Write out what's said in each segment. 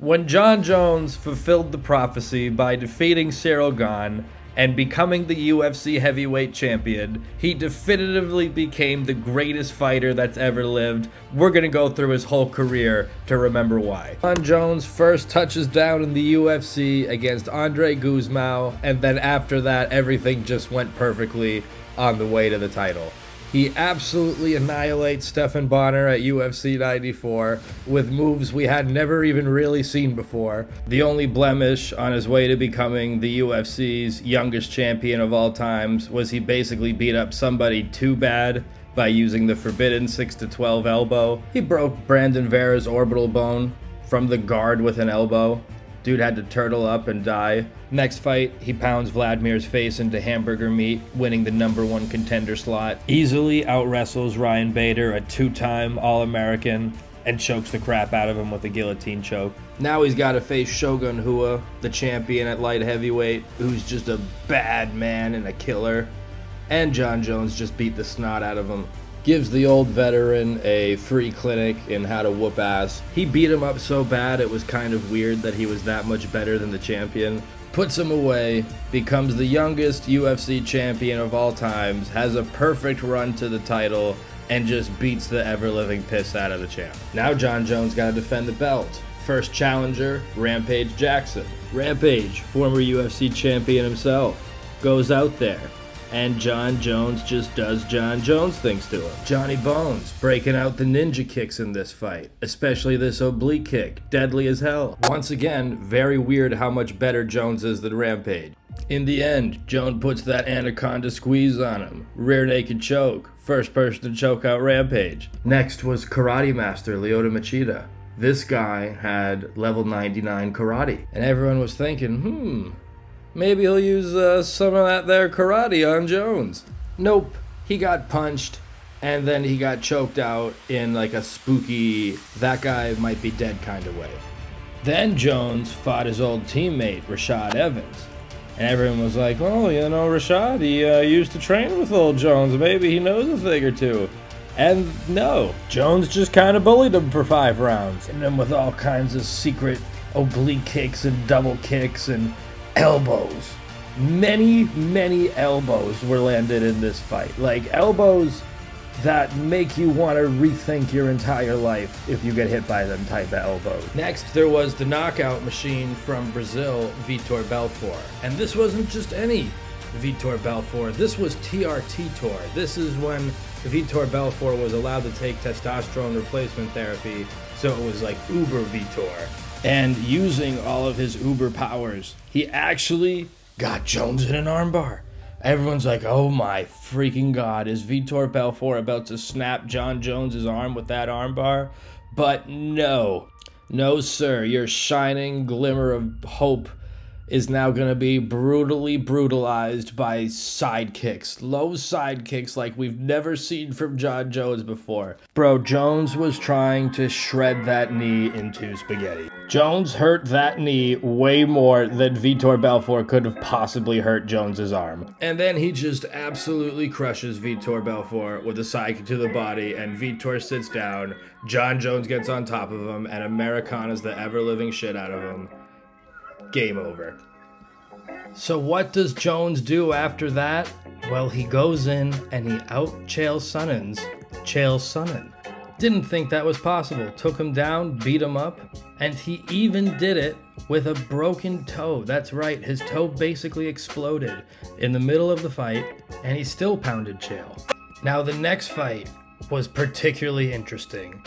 When Jon Jones fulfilled the prophecy by defeating Cyril Gane and becoming the UFC heavyweight champion, he definitively became the greatest fighter that's ever lived. We're gonna go through his whole career to remember why. Jon Jones first touches down in the UFC against Andre Guzmão, and then after that, everything just went perfectly on the way to the title. He absolutely annihilates Stephan Bonnar at UFC 94 with moves we had never even really seen before. The only blemish on his way to becoming the UFC's youngest champion of all times was he basically beat up somebody too bad by using the forbidden 6-12 elbow. He broke Brandon Vera's orbital bone from the guard with an elbow. Dude had to turtle up and die. Next fight, he pounds Vladimir's face into hamburger meat, winning the #1 contender slot. Easily out-wrestles Ryan Bader, a two-time All-American, and chokes the crap out of him with a guillotine choke. Now he's got to face Shogun Rua, the champion at light heavyweight, who's just a bad man and a killer. And Jon Jones just beat the snot out of him. Gives the old veteran a free clinic in how to whoop ass. He beat him up so bad it was kind of weird that he was that much better than the champion. Puts him away, becomes the youngest UFC champion of all times, has a perfect run to the title, and just beats the ever-living piss out of the champ. Now Jon Jones gotta defend the belt. First challenger, Rampage Jackson. Rampage, former UFC champion himself, goes out there. And Jon Jones just does Jon Jones things to him. Johnny Bones breaking out the ninja kicks in this fight, especially this oblique kick, deadly as hell. Once again, very weird how much better Jones is than Rampage. In the end, Jones puts that anaconda squeeze on him, rear naked choke, first person to choke out Rampage. Next was karate master Lyoto Machida. This guy had level 99 karate, and everyone was thinking, maybe he'll use some of that there karate on Jones. Nope. He got punched, and then he got choked out in like a spooky, that guy might be dead kind of way. Then Jones fought his old teammate, Rashad Evans. And everyone was like, oh, you know, Rashad, he used to train with old Jones. Maybe he knows a thing or two. And no, Jones just kind of bullied him for 5 rounds. And then with all kinds of secret oblique kicks and double kicks and elbows. Many elbows were landed in this fight. Like elbows that make you want to rethink your entire life if you get hit by them type of elbows. Next, there was the knockout machine from Brazil, Vitor Belfort. And this wasn't just any Vitor Belfort. This was TRT Tour. This is when Vitor Belfort was allowed to take testosterone replacement therapy, so it was like Uber Vitor. And using all of his uber powers, he actually got Jones in an armbar. Everyone's like, oh my freaking god, is Vitor Belfort about to snap Jon Jones' arm with that armbar? But no. No sir, your shining glimmer of hope is now going to be brutally brutalized by sidekicks. Low sidekicks like we've never seen from Jon Jones before. Bro, Jones was trying to shred that knee into spaghetti. Jones hurt that knee way more than Vitor Belfort could have possibly hurt Jones's arm. And then he just absolutely crushes Vitor Belfort with a sidekick to the body, and Vitor sits down, Jon Jones gets on top of him, and Americanas the ever-living shit out of him. Game over. So what does Jones do after that? Well, he goes in and he out-Chael Sonnen's Chael Sonnen. Didn't think that was possible. Took him down, beat him up, and he even did it with a broken toe. That's right, his toe basically exploded in the middle of the fight, and he still pounded Chael. Now the next fight was particularly interesting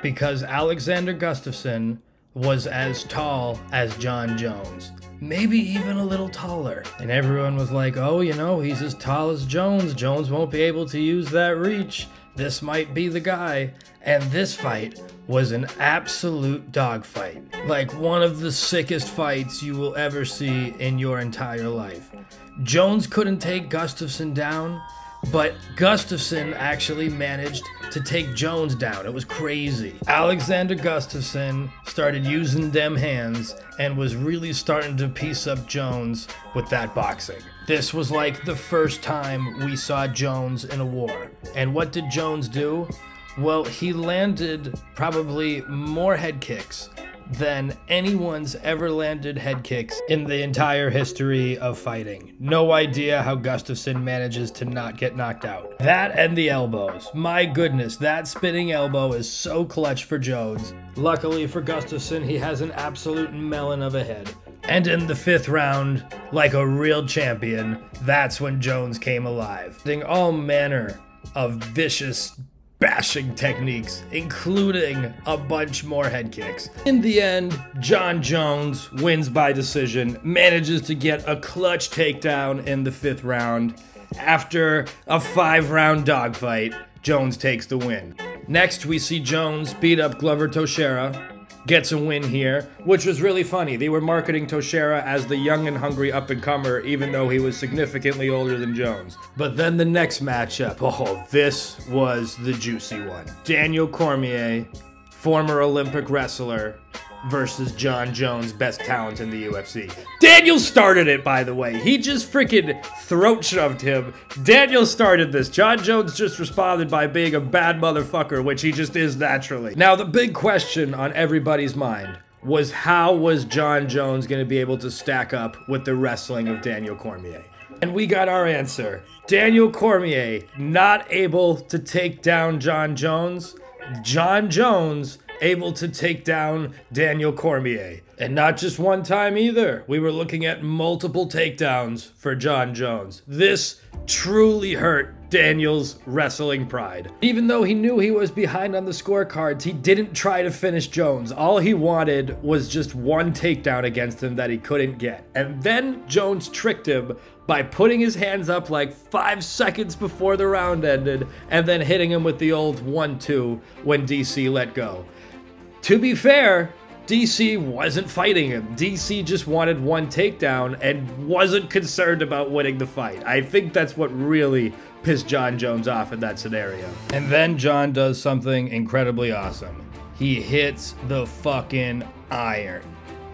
because Alexander Gustafsson was as tall as Jon Jones, maybe even a little taller. And everyone was like, oh, you know, he's as tall as Jones. Jones won't be able to use that reach. This might be the guy. And this fight was an absolute dogfight. Like one of the sickest fights you will ever see in your entire life. Jones couldn't take Gustafsson down, but Gustafsson actually managed to take Jones down. It was crazy. Alexander Gustafsson started using them hands and was really starting to piece up Jones with that boxing. This was like the first time we saw Jones in a war. And what did Jones do? Well, he landed probably more head kicks than anyone's ever landed head kicks in the entire history of fighting. No idea how Gustafsson manages to not get knocked out. That and the elbows. My goodness, that spinning elbow is so clutch for Jones. Luckily for Gustafsson, he has an absolute melon of a head. And in the 5th round, like a real champion, that's when Jones came alive. Doing all manner of vicious bashing techniques, including a bunch more head kicks. In the end, Jon Jones wins by decision, manages to get a clutch takedown in the 5th round. After a 5-round dogfight, Jones takes the win. Next, we see Jones beat up Glover Teixeira, gets a win here, which was really funny. They were marketing Teixeira as the young and hungry up-and-comer, even though he was significantly older than Jones. But then the next matchup, oh, this was the juicy one. Daniel Cormier, former Olympic wrestler, versus Jon Jones, best talent in the UFC. Daniel started it, by the way. He just freaking throat shoved him. Daniel started this. Jon Jones just responded by being a bad motherfucker, which he just is naturally. Now, the big question on everybody's mind was, how was Jon Jones going to be able to stack up with the wrestling of Daniel Cormier? And we got our answer. Daniel Cormier not able to take down Jon Jones. Jon Jones able to take down Daniel Cormier. And not just one time either. We were looking at multiple takedowns for Jon Jones. This truly hurt Daniel's wrestling pride. Even though he knew he was behind on the scorecards, he didn't try to finish Jones. All he wanted was just one takedown against him that he couldn't get. And then Jones tricked him by putting his hands up like 5 seconds before the round ended and then hitting him with the old 1-2 when DC let go. To be fair, DC wasn't fighting him. DC just wanted one takedown and wasn't concerned about winning the fight. I think that's what really pissed Jon Jones off in that scenario. And then Jon does something incredibly awesome. He hits the fucking iron.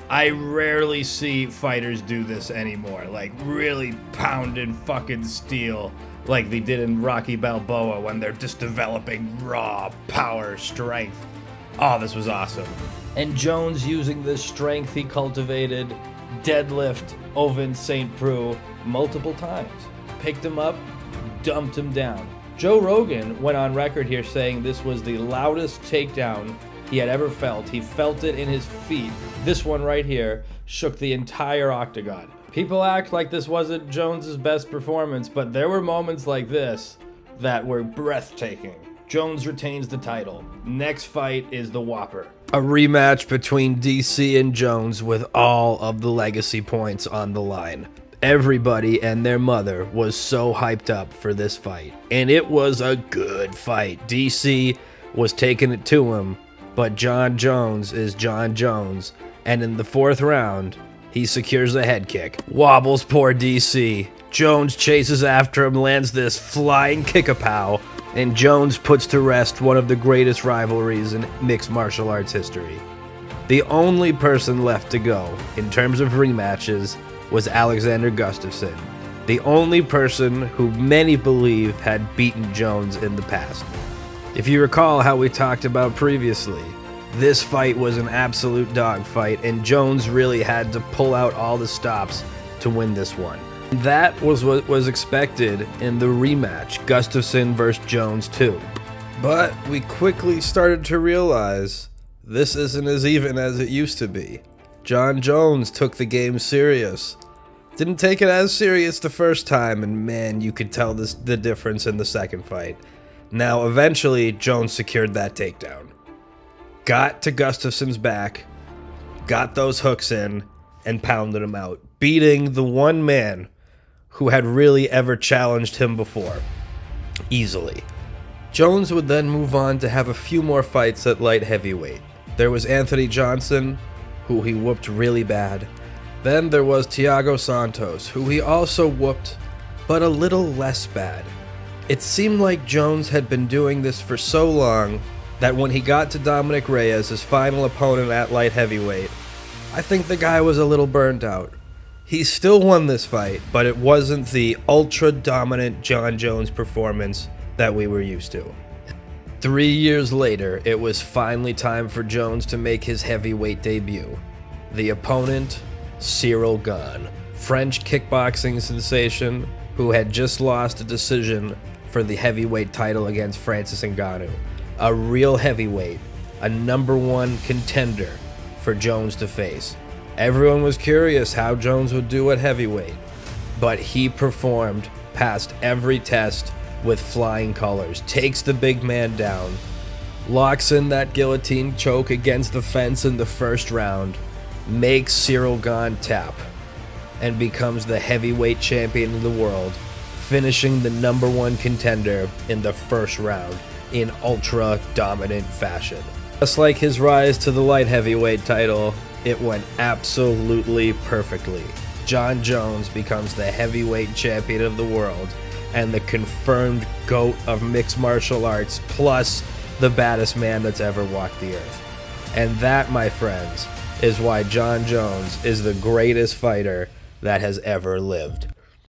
I rarely see fighters do this anymore, like really pounding fucking steel like they did in Rocky Balboa when they're just developing raw power strength. Oh, this was awesome. And Jones, using this strength he cultivated, deadlift Ovince St. Preux multiple times. Picked him up, dumped him down. Joe Rogan went on record here saying this was the loudest takedown he had ever felt. He felt it in his feet. This one right here shook the entire octagon. People act like this wasn't Jones's best performance, but there were moments like this that were breathtaking. Jones retains the title. Next fight is the Whopper. A rematch between DC and Jones with all of the legacy points on the line. Everybody and their mother was so hyped up for this fight. And it was a good fight. DC was taking it to him, but Jon Jones is Jon Jones. And in the 4th round, he secures a head kick. Wobbles poor DC. Jones chases after him, lands this flying kick-a-pow, and Jones puts to rest one of the greatest rivalries in mixed martial arts history. The only person left to go, in terms of rematches, was Alexander Gustafsson. The only person who many believe had beaten Jones in the past. If you recall how we talked about previously, this fight was an absolute dogfight, and Jones really had to pull out all the stops to win this one. That was what was expected in the rematch, Gustafsson versus Jones 2. But we quickly started to realize this isn't as even as it used to be. Jon Jones took the game serious. Didn't take it as serious the first time, and man, you could tell the difference in the second fight. Now, eventually, Jones secured that takedown. Got to Gustafsson's back, got those hooks in, and pounded him out, beating the one man who had really ever challenged him before, easily. Jones would then move on to have a few more fights at light heavyweight. There was Anthony Johnson, who he whooped really bad. Then there was Thiago Santos, who he also whooped, but a little less bad. It seemed like Jones had been doing this for so long that when he got to Dominic Reyes, his final opponent at light heavyweight, I think the guy was a little burnt out. He still won this fight, but it wasn't the ultra-dominant Jon Jones performance that we were used to. 3 years later, it was finally time for Jones to make his heavyweight debut. The opponent, Ciryl Gane, French kickboxing sensation who had just lost a decision for the heavyweight title against Francis Ngannou. A real heavyweight, a #1 contender for Jones to face. Everyone was curious how Jones would do at heavyweight, but he performed past every test with flying colors, takes the big man down, locks in that guillotine choke against the fence in the first round, makes Ciryl Gane tap, and becomes the heavyweight champion of the world, finishing the #1 contender in the first round in ultra dominant fashion. Just like his rise to the light heavyweight title, it went absolutely perfectly. Jon Jones becomes the heavyweight champion of the world and the confirmed GOAT of mixed martial arts, plus the baddest man that's ever walked the earth. And that, my friends, is why Jon Jones is the greatest fighter that has ever lived.